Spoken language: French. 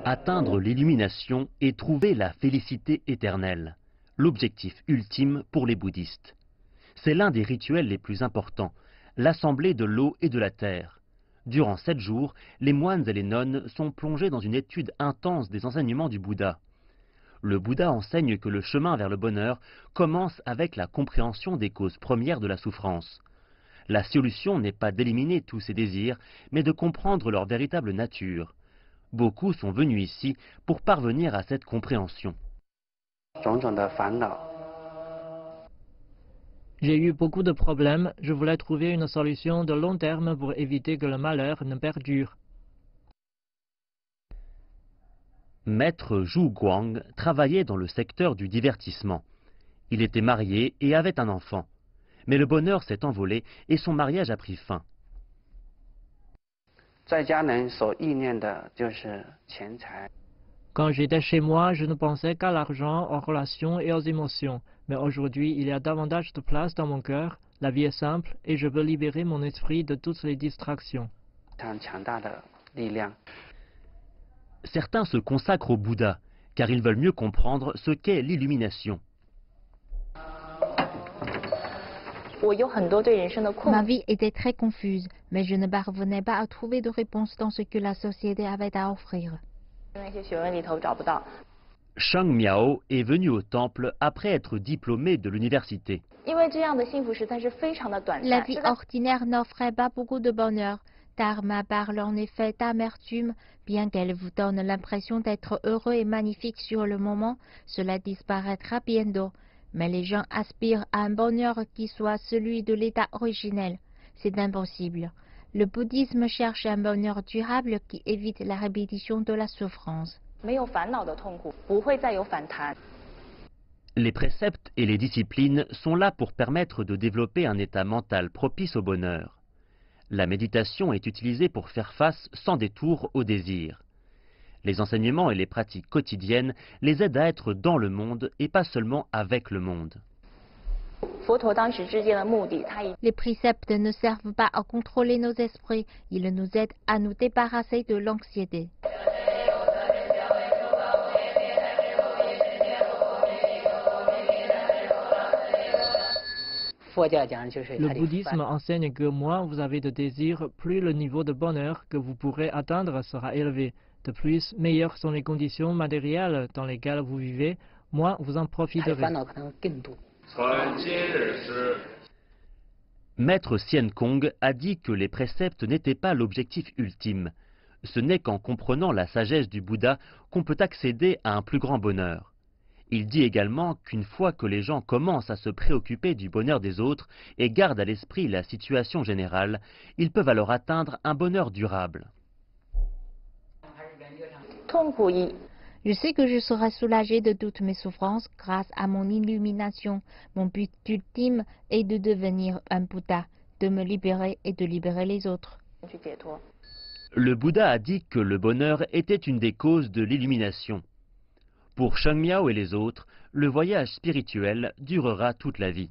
Atteindre l'illumination et trouver la félicité éternelle, l'objectif ultime pour les bouddhistes. C'est l'un des rituels les plus importants, l'assemblée de l'eau et de la terre. Durant 7 jours, les moines et les nonnes sont plongés dans une étude intense des enseignements du Bouddha. Le Bouddha enseigne que le chemin vers le bonheur commence avec la compréhension des causes premières de la souffrance. La solution n'est pas d'éliminer tous ces désirs, mais de comprendre leur véritable nature. Beaucoup sont venus ici pour parvenir à cette compréhension. J'ai eu beaucoup de problèmes, je voulais trouver une solution de long terme pour éviter que le malheur ne perdure. Maître Zhu Guang travaillait dans le secteur du divertissement. Il était marié et avait un enfant. Mais le bonheur s'est envolé et son mariage a pris fin. Quand j'étais chez moi, je ne pensais qu'à l'argent, aux relations et aux émotions. Mais aujourd'hui, il y a davantage de place dans mon cœur, la vie est simple et je veux libérer mon esprit de toutes les distractions. Certains se consacrent au Bouddha, car ils veulent mieux comprendre ce qu'est l'illumination. Ma vie était très confuse, mais je ne parvenais pas à trouver de réponse dans ce que la société avait à offrir. Sheng Miao est venu au temple après être diplômé de l'université. La vie ordinaire n'offrait pas beaucoup de bonheur. Dharma parle en effet d'amertume, bien qu'elle vous donne l'impression d'être heureux et magnifique sur le moment, cela disparaîtra bientôt. Mais les gens aspirent à un bonheur qui soit celui de l'état originel. C'est impossible. Le bouddhisme cherche un bonheur durable qui évite la répétition de la souffrance. Les préceptes et les disciplines sont là pour permettre de développer un état mental propice au bonheur. La méditation est utilisée pour faire face sans détour au désir. Les enseignements et les pratiques quotidiennes les aident à être dans le monde et pas seulement avec le monde. Les préceptes ne servent pas à contrôler nos esprits, ils nous aident à nous débarrasser de l'anxiété. Le bouddhisme enseigne que moins vous avez de désirs, plus le niveau de bonheur que vous pourrez atteindre sera élevé. De plus, meilleures sont les conditions matérielles dans lesquelles vous vivez, moins vous en profiterez. Maître Hsien Kong a dit que les préceptes n'étaient pas l'objectif ultime. Ce n'est qu'en comprenant la sagesse du Bouddha qu'on peut accéder à un plus grand bonheur. Il dit également qu'une fois que les gens commencent à se préoccuper du bonheur des autres et gardent à l'esprit la situation générale, ils peuvent alors atteindre un bonheur durable. Je sais que je serai soulagé de toutes mes souffrances grâce à mon illumination. Mon but ultime est de devenir un Bouddha, de me libérer et de libérer les autres. Le Bouddha a dit que le bonheur était une des causes de l'illumination. Pour Sheng Miao et les autres, le voyage spirituel durera toute la vie.